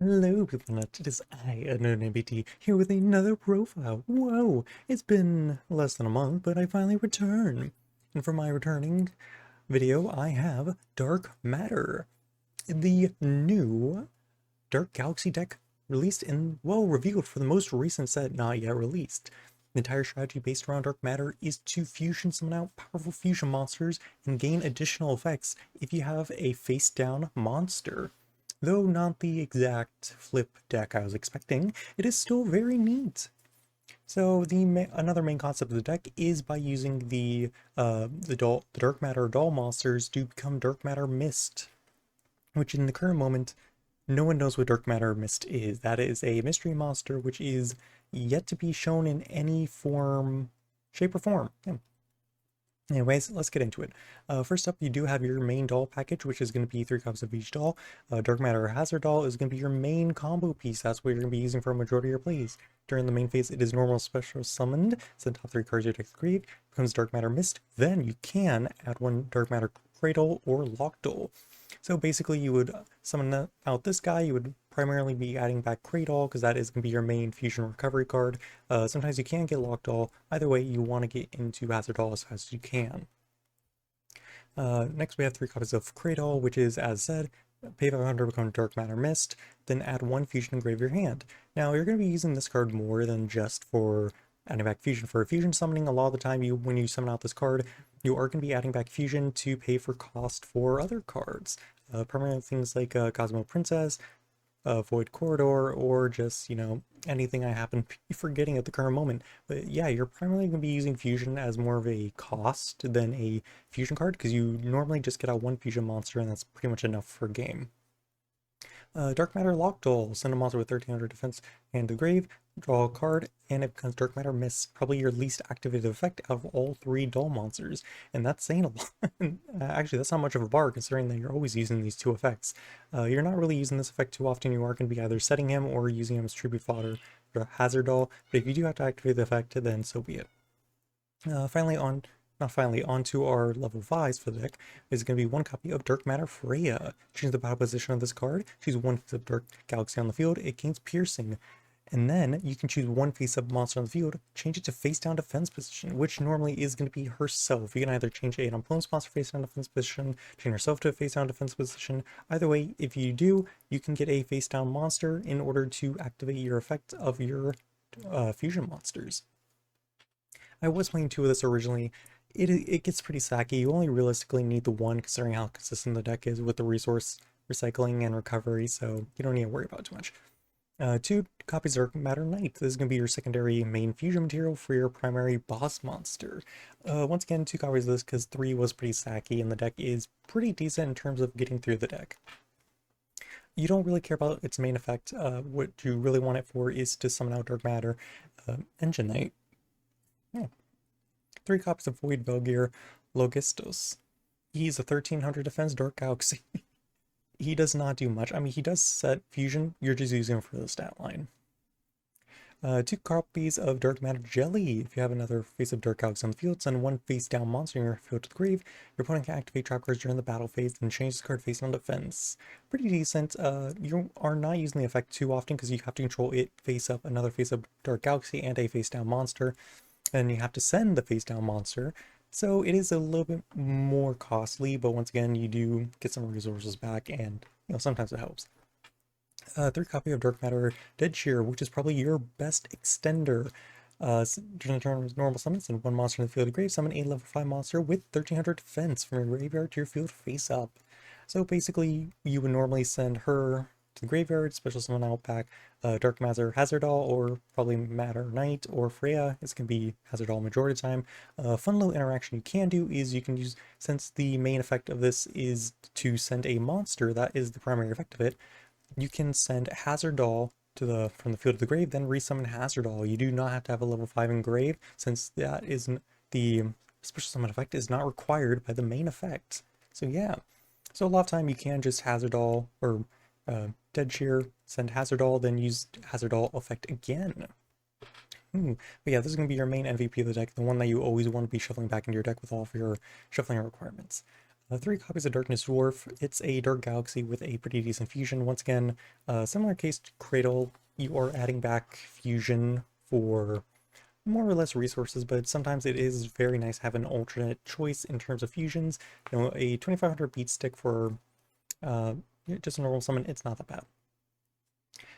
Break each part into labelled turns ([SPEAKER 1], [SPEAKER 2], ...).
[SPEAKER 1] Hello people, it is I, Anonymity, here with another profile. Whoa, it's been less than a month, but I finally return. And for my returning video, I have Dark Matter, the new Dark Galaxy deck released and, well, revealed for the most recent set not yet released. The entire strategy based around Dark Matter is to fusion summon out powerful fusion monsters and gain additional effects if you have a face-down monster. Though not the exact flip deck I was expecting, it is still very neat. So another main concept of the deck is by using the Dark Matter doll monsters to become Dark Matter Mist, which in the current moment, no one knows what Dark Matter Mist is. That is a mystery monster which is yet to be shown in any form, shape, or form. Yeah. Anyways, let's get into it. First up, you do have your main doll package, which is going to be 3 copies of each doll. Dark Matter Hazardoll is going to be your main combo piece. That's what you're going to be using for a majority of your plays. During the main phase, it is normal special summoned. Send top 3 cards of your deck to the grave. Becomes Dark Matter Mist. Then you can add 1 Dark Matter Craydoll or Lockdoll. So basically, you would summon out this guy. You would primarily be adding back Craydoll because that is going to be your main fusion recovery card. Sometimes you can get Lockdoll. Either way, you want to get into Hazardoll as fast as you can. Next, we have 3 copies of Craydoll, which is, as said, pay 500 become Dark Matter Mist, then add 1 fusion and grave your hand. Now, you're going to be using this card more than just for adding back fusion. For fusion summoning, a lot of the time, when you summon out this card, you are going to be adding back fusion to pay for cost for other cards. Primarily things like Cosmo Princess, Void Corridor, or just, anything I happen to be forgetting at the current moment. But yeah, you're primarily going to be using fusion as more of a cost than a fusion card, because you normally just get out 1 fusion monster, and that's pretty much enough for a game. Dark Matter Lockdoll, send a monster with 1300 defense and the grave, draw a card, and it becomes Dark Matter Mist, probably your least activated effect out of all 3 doll monsters. And that's saying a lot. Actually, that's not much of a bar considering that you're always using these 2 effects. You're not really using this effect too often. You are going to be either setting him or using him as tribute fodder for Hazardoll, but if you do have to activate the effect, then so be it. Onto our level 5s for the deck is going to be 1 copy of Dark Matter Freya. Change the battle position of this card, choose 1 face of Dark Galaxy on the field, it gains piercing. And then you can choose 1 face up monster on the field, change it to face down defense position, which normally is going to be herself. You can either change an opponent's monster face down defense position, change herself to a face down defense position. Either way, if you do, you can get a face down monster in order to activate your effect of your fusion monsters. I was playing 2 of this originally. It gets pretty sacky. You only realistically need the 1 considering how consistent the deck is with the resource recycling and recovery, so you don't need to worry about it too much. 2 copies of Dark Matter Knight. This is going to be your secondary main fusion material for your primary boss monster. Once again, 2 copies of this because 3 was pretty sacky and the deck is pretty decent in terms of getting through the deck. You don't really care about its main effect. What you really want it for is to summon out Dark Matter Enigknight. Yeah. 3 copies of Voidvelgr Logistikos. He's a 1300 defense Dark Galaxy. He does not do much. I mean, he does set fusion. You're just using him for the stat line. 2 copies of Dark Matter Jelly. If you have another face of Dark Galaxy on the field, send 1 face down monster in your field to the grave. Your opponent can activate trap cards during the battle phase and change this card face down defense. Pretty decent. You are not using the effect too often because you have to control it face up, another face of Dark Galaxy, and a face down monster. And you have to send the face down monster, so it is a little bit more costly, but once again you do get some resources back, and sometimes it helps. 3 copy of Dark Matter Deadcheer, which is probably your best extender. During the turn of normal summons, and 1 monster in the field of grave, summon a level 5 monster with 1300 defense from your graveyard to your field face up. So basically you would normally send her to the graveyard, special summon out back Dark Matter Hazardoll, or probably Matter Knight or Freya. It's going to be Hazardoll majority of the time. Fun little interaction you can do is you can use, since the main effect of this is to send a monster, that is the primary effect of it, you can send Hazardoll from the field to the grave, then resummon Hazardoll. You do not have to have a level 5 engrave, since that isn't the special summon effect is not required by the main effect. So yeah. So a lot of time you can just Hazardoll or Deadcheer, send Hazardoll, then use Hazardoll effect again. But yeah, this is going to be your main MVP of the deck, the one that you always want to be shuffling back into your deck with all of your shuffling requirements. Three copies of Darkness Dwarf. It's a Dark Galaxy with a pretty decent fusion. Once again, similar case to Craydoll, you are adding back fusion for more or less resources, but sometimes it is very nice to have an alternate choice in terms of fusions. You know, a 2500 beat stick for just a normal summon, it's not that bad.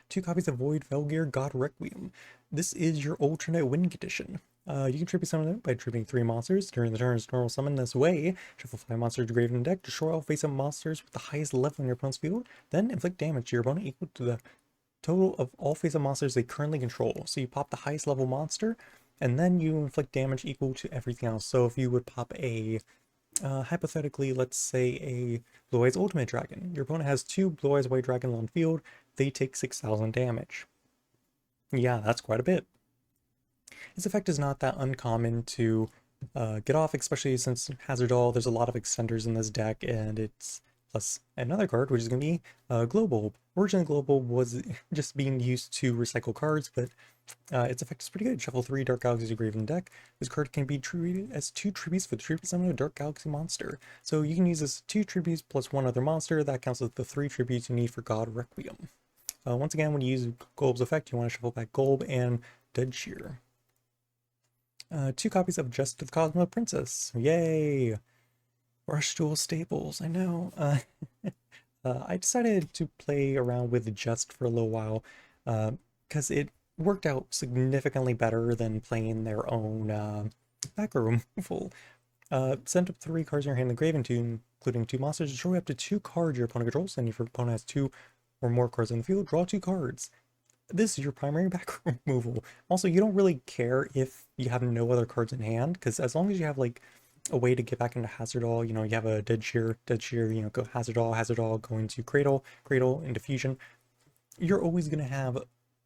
[SPEAKER 1] Two copies of Voidvelgr God Requiem. This is your alternate win condition. You can tribute summon it by tributing 3 monsters. During the turn's normal summon this way, shuffle 5 monsters to grave in the deck, destroy all face-up monsters with the highest level in your opponent's field, then inflict damage to your opponent equal to the total of all face-up monsters they currently control. So you pop the highest level monster, and then you inflict damage equal to everything else. So if you would pop a, hypothetically, let's say a Blue Eyes Ultimate Dragon. Your opponent has 2 Blue Eyes White Dragons on field, they take 6,000 damage. Yeah, that's quite a bit. Its effect is not that uncommon to get off, especially since Hazardoll, there's a lot of extenders in this deck, and it's plus another card, which is going to be Globule. Originally, Globule was just being used to recycle cards, but its effect is pretty good. Shuffle 3 Dark Galaxies to grave in the deck. This card can be treated as 2 tributes for the tribute summon of a Dark Galaxy monster. So you can use this 2 tributes plus 1 other monster. That counts as the 3 tributes you need for God Requiem. Once again, when you use Golb's effect, you want to shuffle back Golb and Deadcheer. 2 copies of Jest the Cosmo Princess. Yay! Rush Duel staples, I know. I decided to play around with Jest for a little while because it worked out significantly better than playing their own back row removal. Send up 3 cards in your hand in the grave, including 2 monsters. Destroy up to 2 cards your opponent controls, and if your opponent has 2 or more cards in the field, draw 2 cards. This is your primary back removal. Also, you don't really care if you have no other cards in hand, because as long as you have like a way to get back into Hazardoll, you know, you have a Deadcheer, you know, go Hazardoll, go into Craydoll into Fusion, you're always going to have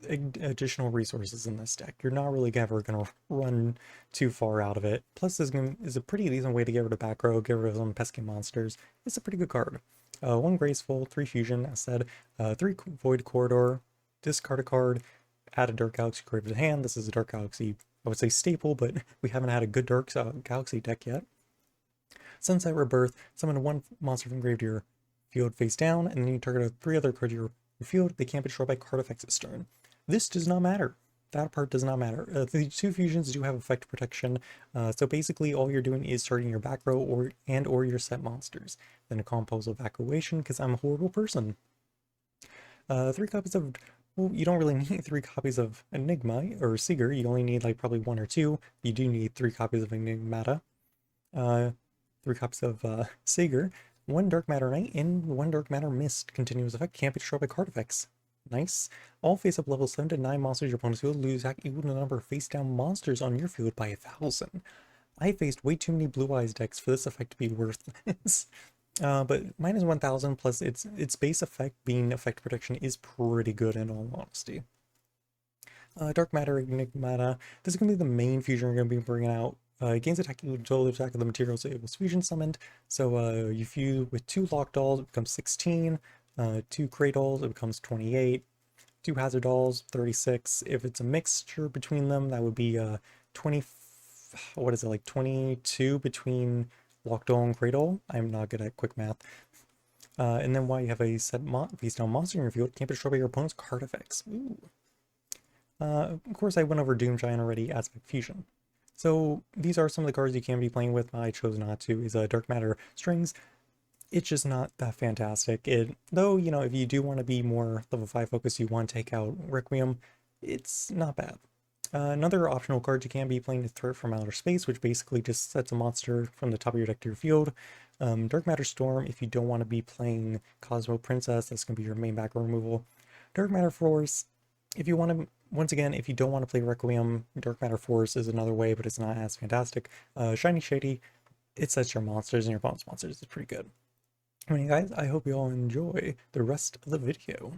[SPEAKER 1] additional resources in this deck. You're not really ever going to run too far out of it. Plus, this is a pretty decent way to get rid of back row, get rid of some pesky monsters. It's a pretty good card. 1 Graceful, 3 Fusion, as said, 3 Void Corridor, discard a card, add a Dark Galaxy grave to the hand. This is a Dark Galaxy, I would say staple, but we haven't had a good Dark Galaxy deck yet. Sunset Rebirth, summon 1 monster from grave to your field face down, and then you target 3 other cards to your field. They can't be destroyed by card effects this turn. This does not matter. That part does not matter. The 2 fusions do have effect protection, so basically all you're doing is starting your back row or your set monsters. Then a Compulsory Evacuation, because I'm a horrible person. 3 copies of, well, you don't really need 3 copies of Enigma or Seeger. You only need like probably 1 or 2. You do need 3 copies of Enigmata. 3 copies of Seeger. 1 Dark Matter Knight and 1 Dark Matter Mist. Continuous effect, can't be destroyed by card effects. Nice. All face-up level 7 to 9 monsters your opponent's field lose attack equal to the number of face-down monsters on your field by 1,000. I faced way too many Blue Eyes decks for this effect to be worthless. But minus 1,000 plus its base effect being effect protection is pretty good in all honesty. Dark Matter Enigmata. This is going to be the main fusion we're going to be bringing out. It gains attack equal to total attack of the materials it was fusion summoned. So you fuse with 2 Lockdolls, it becomes 16. 2 Craydolls, it becomes 28. 2 Hazardolls, 36. If it's a mixture between them, that would be 20. What is it, like 22 between Lockdoll and Craydoll? I'm not good at quick math. And then while you have a set face-down monster in your field, can't be destroyed by your opponent's card effects. Ooh. Of course, I went over Doom Giant already, Aspect Fusion. So these are some of the cards you can be playing with. I chose not to. Is Dark Matter Strings. It's just not that fantastic. Though, you know, if you do want to be more level 5 focused, you want to take out Requiem, it's not bad. Another optional card you can be playing is Threat from Outer Space, which basically just sets a monster from the top of your deck to your field. Dark Matter Storm, if you don't want to be playing Cosmo Princess, that's going to be your main back removal. Dark Matter Force, if you want to, once again, if you don't want to play Requiem, Dark Matter Force is another way, but it's not as fantastic. Shiny Shady, it sets your monsters and your opponent's monsters. It's pretty good. Anyway, guys, I hope you all enjoy the rest of the video.